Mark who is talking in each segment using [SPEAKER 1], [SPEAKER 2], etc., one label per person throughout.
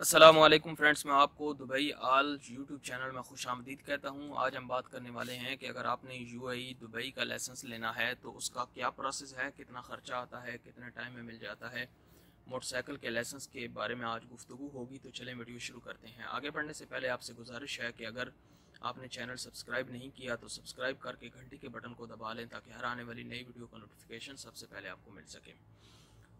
[SPEAKER 1] अस्सलामुअलैकुम फ्रेंड्स, मैं आपको दुबई आल यूट्यूब चैनल में खुश आमदीद कहता हूँ। आज हम बात करने वाले हैं कि अगर आपने यूएई दुबई का लाइसेंस लेना है तो उसका क्या प्रोसेस है, कितना ख़र्चा आता है, कितने टाइम में मिल जाता है। मोटरसाइकिल के लाइसेंस के बारे में आज गुफ्तगू होगी, तो चलें वीडियो शुरू करते हैं। आगे बढ़ने से पहले आपसे गुजारिश है कि अगर आपने चैनल सब्सक्राइब नहीं किया तो सब्सक्राइब करके घंटी के बटन को दबा लें ताकि हर आने वाली नई वीडियो का नोटिफिकेशन सबसे पहले आपको मिल सके।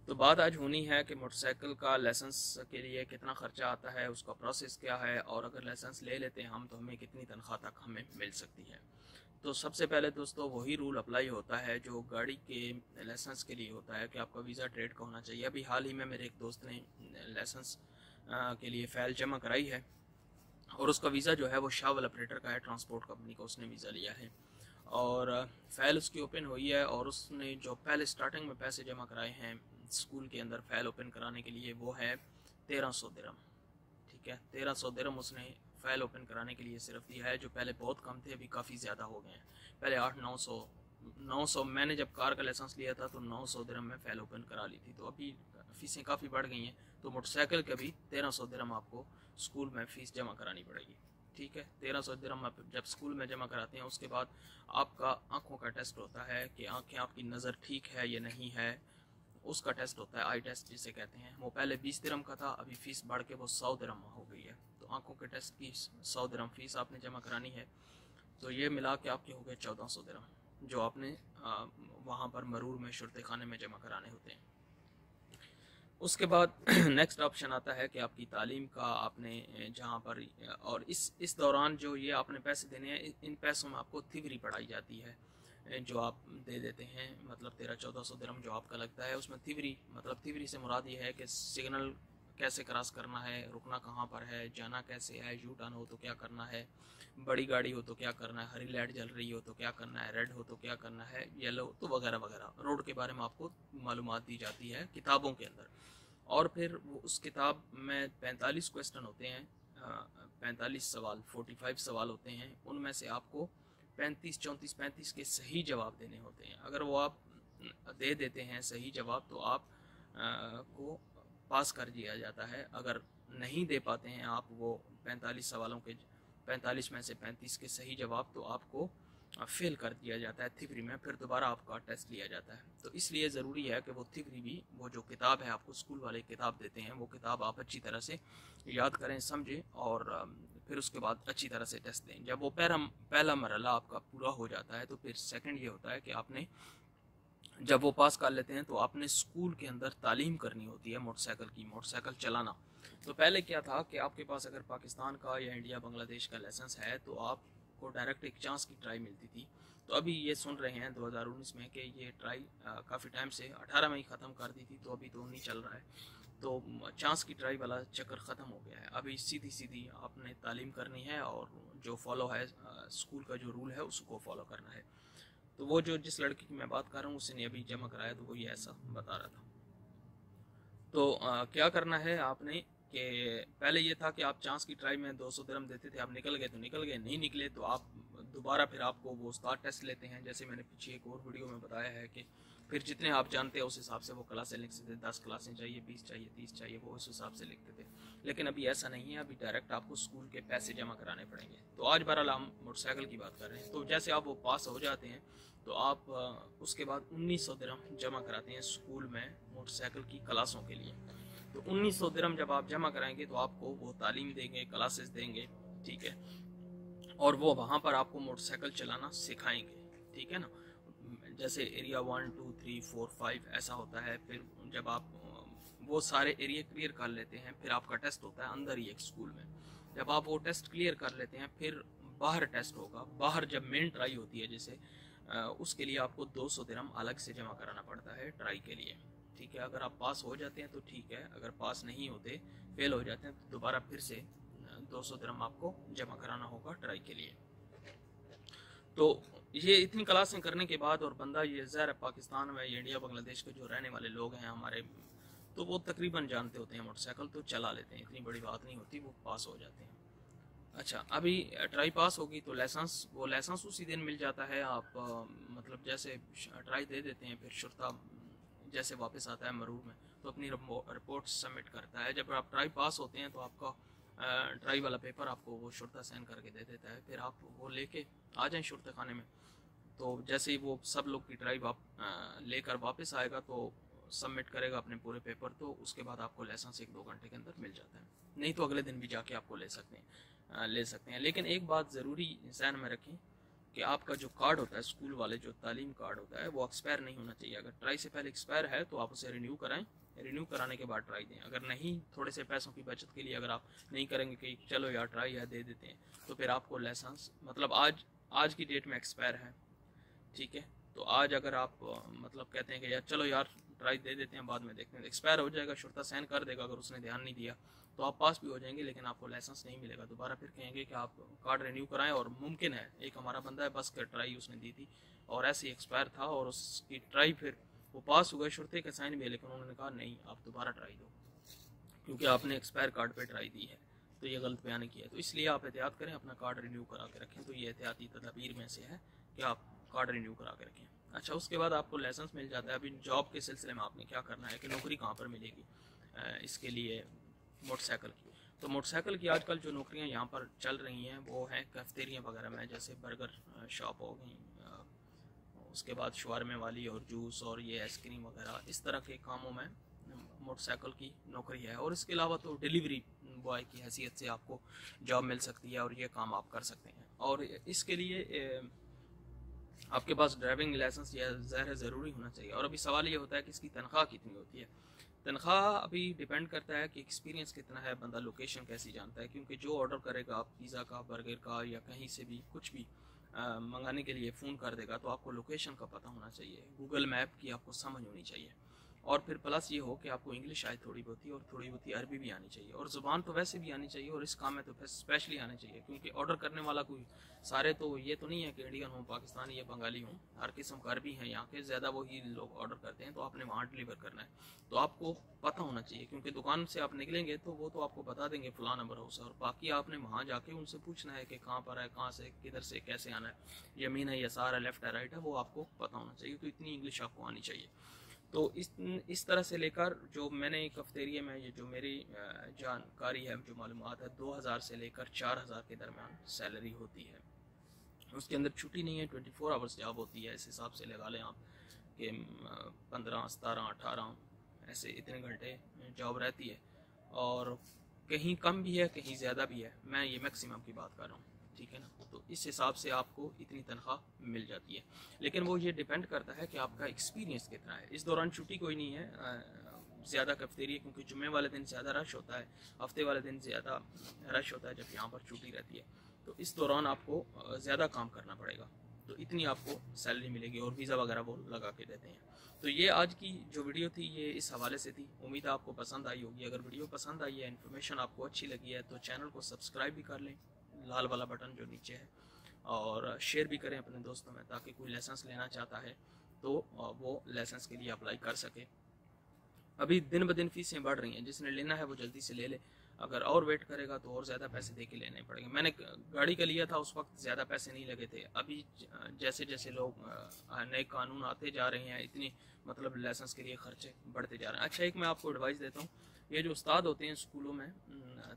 [SPEAKER 1] तो बात आज होनी है कि मोटरसाइकिल का लाइसेंस के लिए कितना ख़र्चा आता है, उसका प्रोसेस क्या है, और अगर लाइसेंस ले लेते हैं हम तो हमें कितनी तनख्वाह तक हमें मिल सकती है। तो सबसे पहले दोस्तों वही रूल अप्लाई होता है जो गाड़ी के लाइसेंस के लिए होता है कि आपका वीज़ा ट्रेड का होना चाहिए। अभी हाल ही में मेरे एक दोस्त ने लाइसेंस के लिए फ़ाइल जमा कराई है और उसका वीज़ा जो है वो शावल ऑपरेटर का है, ट्रांसपोर्ट कंपनी का उसने वीज़ा लिया है और फ़ाइल उसकी ओपन हुई है। और उसने जो पहले स्टार्टिंग में पैसे जमा कराए हैं स्कूल के अंदर फ़ाइल ओपन कराने के लिए वो है 1300 दिरहम। ठीक है, 1300 दिरहम उसने फ़ाइल ओपन कराने के लिए सिर्फ दिया है, जो पहले बहुत कम थे अभी काफ़ी ज़्यादा हो गए हैं। पहले 800-900 मैंने जब कार का लाइसेंस लिया था तो 900 दिरहम में फ़ाइल ओपन करा ली थी। तो अभी फ़ीसें काफ़ी बढ़ गई हैं, तो मोटरसाइकिल के भी 1300 दिरहम आपको स्कूल में फ़ीस जमा करानी पड़ेगी। ठीक है, 1300 दिरहम आप जब स्कूल में जमा कराते हैं उसके बाद आपका आँखों का टेस्ट होता है कि आँखें आपकी नज़र ठीक है या नहीं है, उसका टेस्ट होता है, आई टेस्ट जिसे कहते हैं। वो पहले 20 दिरहम का था, अभी फ़ीस बढ़ के वो 100 दिरहम हो गई है। तो आंखों के टेस्ट की 100 दिरहम फ़ीस आपने जमा करानी है। तो ये मिला के आपके हो गए 1400 दिरहम जो आपने वहाँ पर मरूर में शुरते खाने में जमा कराने होते हैं। उसके बाद नेक्स्ट ऑप्शन आता है कि आपकी तालीम का आपने जहाँ पर और इस दौरान जो ये आपने पैसे देने हैं, इन पैसों में आपको थिवरी पढ़ाई जाती है जो आप दे देते हैं। मतलब 1300-1400 दिरहम जो आपका लगता है उसमें थिवरी, मतलब थिवरी से मुराद ये है कि सिग्नल कैसे क्रॉस करना है, रुकना कहाँ पर है, जाना कैसे है, यू टर्न हो तो क्या करना है, बड़ी गाड़ी हो तो क्या करना है, हरी लाइट जल रही हो तो क्या करना है, रेड हो तो क्या करना है, येलो तो वगैरह वगैरह रोड के बारे में आपको मालूमात दी जाती है किताबों के अंदर। और फिर वो उस किताब में 45 क्वेश्चन होते हैं, 45 सवाल, 45 सवाल होते हैं। उनमें से आपको 35, 34, 35 के सही जवाब देने होते हैं। अगर वो आप दे देते हैं सही जवाब तो आप को पास कर दिया जाता है। अगर नहीं दे पाते हैं आप वो 45 सवालों के 45 में से 35 के सही जवाब, तो आपको फेल कर दिया जाता है थिवरी में, फिर दोबारा आपका टेस्ट लिया जाता है। तो इसलिए ज़रूरी है कि वो थिवरी भी, वो जो किताब है आपको स्कूल वाले किताब देते हैं, वो किताब आप अच्छी तरह से याद करें, समझें और फिर उसके बाद अच्छी तरह से टेस्ट दें। जब वो पहला मरहला आपका पूरा हो जाता है तो फिर सेकंड ये होता है कि आपने जब वो पास कर लेते हैं तो आपने स्कूल के अंदर तालीम करनी होती है मोटरसाइकिल की, मोटरसाइकिल चलाना। तो पहले क्या था कि आपके पास अगर पाकिस्तान का या इंडिया बांग्लादेश का लाइसेंस है तो आपको डायरेक्ट एक चांस की ट्राई मिलती थी। तो अभी ये सुन रहे हैं 2019 में कि ये ट्राई काफ़ी टाइम से 18 में ही ख़त्म कर दी थी, तो अभी तो नहीं चल रहा है। तो चांस की ट्राई वाला चक्कर ख़त्म हो गया है। अभी सीधी सीधी आपने तालीम करनी है और जो फॉलो है स्कूल का जो रूल है उसको फॉलो करना है। तो वो जो जिस लड़की की मैं बात कर रहा हूँ उसने अभी जमा कराया तो वो ये ऐसा बता रहा था। तो क्या करना है आपने कि पहले ये था कि आप चांस की ट्राई में 200 दिरहम देते थे, आप निकल गए तो निकल गए, नहीं निकले तो आप दोबारा फिर आपको वो उस्ताद टेस्ट लेते हैं। जैसे मैंने पीछे एक और वीडियो में बताया है कि फिर जितने आप जानते हैं उस हिसाब से वो क्लासें लिख सकते थे, 10 क्लासें चाहिए, 20 चाहिए, 30 चाहिए, वो उस हिसाब से लिखते थे। लेकिन अभी ऐसा नहीं है, अभी डायरेक्ट आपको स्कूल के पैसे जमा कराने पड़ेंगे। तो आज बहरहाल हम मोटरसाइकिल की बात कर रहे हैं। तो जैसे आप वो पास हो जाते हैं तो आप उसके बाद 1900 दिरहम जमा कराते हैं स्कूल में मोटरसाइकिल की क्लासों के लिए। तो 1900 दिरहम जब आप जमा कराएंगे तो आपको वो तालीम देंगे, क्लासेस देंगे। ठीक है, और वो वहाँ पर आपको मोटरसाइकिल चलाना सिखाएंगे। ठीक है ना, जैसे एरिया 1, 2, 3, 4, 5 ऐसा होता है। फिर जब आप वो सारे एरिया क्लियर कर लेते हैं फिर आपका टेस्ट होता है अंदर ही एक स्कूल में। जब आप वो टेस्ट क्लियर कर लेते हैं फिर बाहर टेस्ट होगा। बाहर जब मेन ट्राई होती है जैसे उसके लिए आपको 200 दिरहम अलग से जमा कराना पड़ता है ट्राई के लिए। ठीक है, अगर आप पास हो जाते हैं तो ठीक है, अगर पास नहीं होते, फेल हो जाते हैं तो दोबारा फिर से 200 दिरहम आपको जमा कराना होगा ट्राई के लिए। तो ये इतनी क्लासें करने के बाद और बंदा ये ज़ाहिर पाकिस्तान में या इंडिया बांग्लादेश के जो रहने वाले लोग हैं हमारे, तो वो तकरीबन जानते होते हैं मोटरसाइकिल, तो चला लेते हैं, इतनी बड़ी बात नहीं होती, वो पास हो जाते हैं। अच्छा, अभी ट्राई पास होगी तो लाइसेंस उसी दिन मिल जाता है। आप मतलब जैसे ट्राई दे देते हैं फिर शुरता जैसे वापस आता है मरूर में तो अपनी रिपोर्ट सबमिट करता है। जब आप ट्राई पास होते हैं तो आपका ट्राई वाला पेपर आपको वो शुरता साइन करके दे देता है, फिर आप वो लेके आ जाएं शुरता खाने में। तो जैसे ही वो सब लोग की ट्राई लेकर वापस आएगा तो सबमिट करेगा अपने पूरे पेपर, तो उसके बाद आपको लाइसेंस 1-2 घंटे के अंदर मिल जाता है, नहीं तो अगले दिन भी जाके आपको ले सकते हैं। लेकिन एक बात ज़रूरी ध्यान में रखें कि आपका जो कार्ड होता है, स्कूल वाले जो तालीम कार्ड होता है, वो एक्सपायर नहीं होना चाहिए। अगर ट्राई से पहले एक्सपायर है तो आप उसे रिन्यू कराएं, रिन्यू कराने के बाद ट्राई दें। अगर नहीं, थोड़े से पैसों की बचत के लिए अगर आप नहीं करेंगे कि चलो यार ट्राई है दे देते हैं, तो फिर आपको लाइसेंस मतलब आज की डेट में एक्सपायर है, ठीक है, तो आज अगर आप मतलब कहते हैं कि यार चलो यार ट्राई दे देते हैं बाद में देखते हैं, एक्सपायर हो जाएगा, शुरता साइन कर देगा, अगर उसने ध्यान नहीं दिया तो आप पास भी हो जाएंगे लेकिन आपको लाइसेंस नहीं मिलेगा। दोबारा फिर कहेंगे कि आप कार्ड रिन्यू कराएं। और मुमकिन है, एक हमारा बंदा है बस का ट्राई उसने दी थी और ऐसे ही एक्सपायर था और उसकी ट्राई फिर वो पास हुआ, शुरते के साइन भी, लेकिन उन्होंने कहा नहीं आप दोबारा ट्राई दो क्योंकि आपने एक्सपायर कार्ड पर ट्राई दी है, तो ये गलत बयान किया है। तो इसलिए आप एहतियात करें, अपना कार्ड रिन्यू करा के रखें। तो ये एहतियाती तदबीर में से है कि आप कार्ड रिन्यू करा के रखें। अच्छा, उसके बाद आपको लाइसेंस मिल जाता है। अभी जॉब के सिलसिले में आपने क्या करना है कि नौकरी कहाँ पर मिलेगी, इसके लिए मोटरसाइकिल की। तो मोटरसाइकिल की आजकल जो नौकरियाँ यहाँ पर चल रही हैं वो हैं कैफेटेरिया वगैरह में, जैसे बर्गर शॉप हो गई, उसके बाद शवारमे वाली और जूस और ये आइसक्रीम वगैरह, इस तरह के कामों में मोटरसाइकिल की नौकरी है। और इसके अलावा तो डिलीवरी बॉय की हैसियत से आपको जॉब मिल सकती है और ये काम आप कर सकते हैं। और इसके लिए आपके पास ड्राइविंग लाइसेंस या ज़रूरी होना चाहिए। और अभी सवाल ये होता है कि इसकी तनख्वाह कितनी होती है। तनख्वाह अभी डिपेंड करता है कि एक्सपीरियंस कितना है, बंदा लोकेशन कैसी जानता है, क्योंकि जो ऑर्डर करेगा आप पिज़्ज़ा का, बर्गर का या कहीं से भी कुछ भी मंगाने के लिए फ़ोन कर देगा, तो आपको लोकेशन का पता होना चाहिए, गूगल मैप की आपको समझ होनी चाहिए। और फिर प्लस ये हो कि आपको इंग्लिश आए थोड़ी बहुत ही, और थोड़ी बहुत ही अरबी भी आनी चाहिए, और ज़ुबान तो वैसे भी आनी चाहिए, और इस काम में तो स्पेशली आनी चाहिए, क्योंकि ऑर्डर करने वाला कोई सारे तो ये तो नहीं है कि इंडियन हो, पाकिस्तानी या बंगाली हो, हर किस्म का अरबी है यहाँ के, ज़्यादा वही लोग ऑर्डर करते हैं। तो आपने वहाँ डिलीवर करना है, तो आपको पता होना चाहिए, क्योंकि दुकान से आप निकलेंगे तो वो तो आपको बता देंगे फलां नंबर हाउस है, और बाकी आपने वहाँ जाके उनसे पूछना है कि कहाँ पर है, कहाँ से, किधर से, कैसे आना है, यमीन है, यसार है, लेफ्ट है, राइट है, वो आपको पता होना चाहिए। तो इतनी इंग्लिश आपको आनी चाहिए। तो इस तरह से लेकर जो मैंने कैफेटेरिया में, ये जो मेरी जानकारी है, जो मालूमात है, 2000 से लेकर 4000 के दरमियान सैलरी होती है। उसके अंदर छुट्टी नहीं है, 24 आवर्स जॉब होती है। इस हिसाब से लगा लें आप कि 15, 17, 18 ऐसे इतने घंटे जॉब रहती है, और कहीं कम भी है, कहीं ज़्यादा भी है। मैं ये मैक्सिमम की बात कर रहा हूँ, ठीक है ना। तो इस हिसाब से आपको इतनी तनख्वाह मिल जाती है, लेकिन वो ये डिपेंड करता है कि आपका एक्सपीरियंस कितना है। इस दौरान छुट्टी कोई नहीं है ज़्यादा कैफेटेरिया, क्योंकि जुम्मे वाले दिन ज़्यादा रश होता है, हफ्ते वाले दिन ज़्यादा रश होता है जब यहाँ पर छुट्टी रहती है। तो इस दौरान आपको ज़्यादा काम करना पड़ेगा, तो इतनी आपको सैलरी मिलेगी, और वीज़ा वगैरह वो लगा के देते हैं। तो ये आज की जो वीडियो थी ये इस हवाले से थी। उम्मीद है आपको पसंद आई होगी। अगर वीडियो पसंद आई है, इन्फॉर्मेशन आपको अच्छी लगी है, तो चैनल को सब्सक्राइब भी कर लें, लाल वाला बटन जो नीचे है, और शेयर भी करें अपने दोस्तों में, ताकि कोई लाइसेंस लेना चाहता है तो वो लाइसेंस के लिए अप्लाई कर सके। अभी दिन ब दिन फीसें बढ़ रही हैं, जिसने लेना है वो जल्दी से ले ले, अगर और वेट करेगा तो और ज़्यादा पैसे दे के लेने पड़ेंगे। मैंने गाड़ी का लिया था, उस वक्त ज़्यादा पैसे नहीं लगे थे। अभी जैसे जैसे लोग नए कानून आते जा रहे हैं, इतनी मतलब लाइसेंस के लिए खर्चे बढ़ते जा रहे हैं। अच्छा, एक मैं आपको एडवाइस देता हूँ, ये जो उस्ताद होते हैं स्कूलों में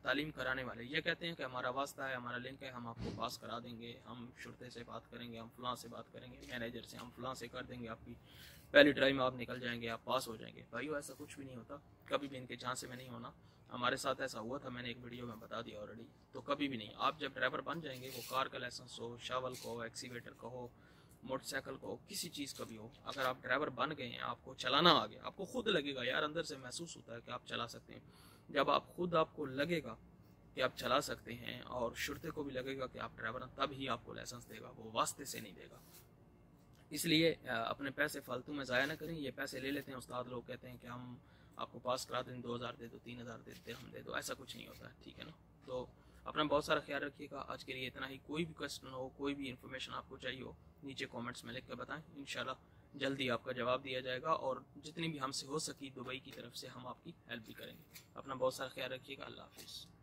[SPEAKER 1] तालीम कराने वाले, ये कहते हैं कि हमारा वास्ता है, हमारा लिंक है, हम आपको पास करा देंगे, हम शुरते से बात करेंगे, हम फलां से बात करेंगे, मैनेजर से, हम फलां से कर देंगे, आपकी पहली ट्राई में आप निकल जाएंगे, आप पास हो जाएंगे। भाई ऐसा कुछ भी नहीं होता, कभी भी इनके झांसे में नहीं होना। हमारे साथ ऐसा हुआ था, मैंने एक वीडियो में बता दिया ऑलरेडी। तो कभी भी नहीं, आप जब ड्राइवर बन जाएंगे, वो कार का लाइसेंस हो, शावल का हो, एक्सीवेटर का हो, मोटरसाइकिल का हो, किसी चीज़ का भी हो, अगर आप ड्राइवर बन गए हैं, आपको चलाना आ गया, आपको खुद लगेगा यार, अंदर से महसूस होता है कि आप चला सकते हैं। जब आप खुद आपको लगेगा कि आप चला सकते हैं, और शुरते को भी लगेगा कि आप ड्राइवर हैं, तब ही आपको लाइसेंस देगा, वो वास्ते से नहीं देगा। इसलिए अपने पैसे फालतू में ज़ाया ना करें। ये पैसे ले लेते हैं उस्ताद लोग, कहते हैं कि हम आपको पास करा दें, 2000 दे दो, 3000 दे हम दे दो, ऐसा कुछ नहीं होता है, ठीक है ना। तो अपना बहुत सारा ख्याल रखिएगा। आज के लिए इतना ही। कोई भी क्वेश्चन हो, कोई भी इन्फॉर्मेशन आपको चाहिए हो, नीचे कमेंट्स में लिख कर बताएं, इंशाल्लाह जल्दी आपका जवाब दिया जाएगा, और जितनी भी हमसे हो सकी दुबई की तरफ से हम आपकी हेल्प भी करेंगे। अपना बहुत सारा ख्याल रखिएगा। अल्लाह हाफिज़।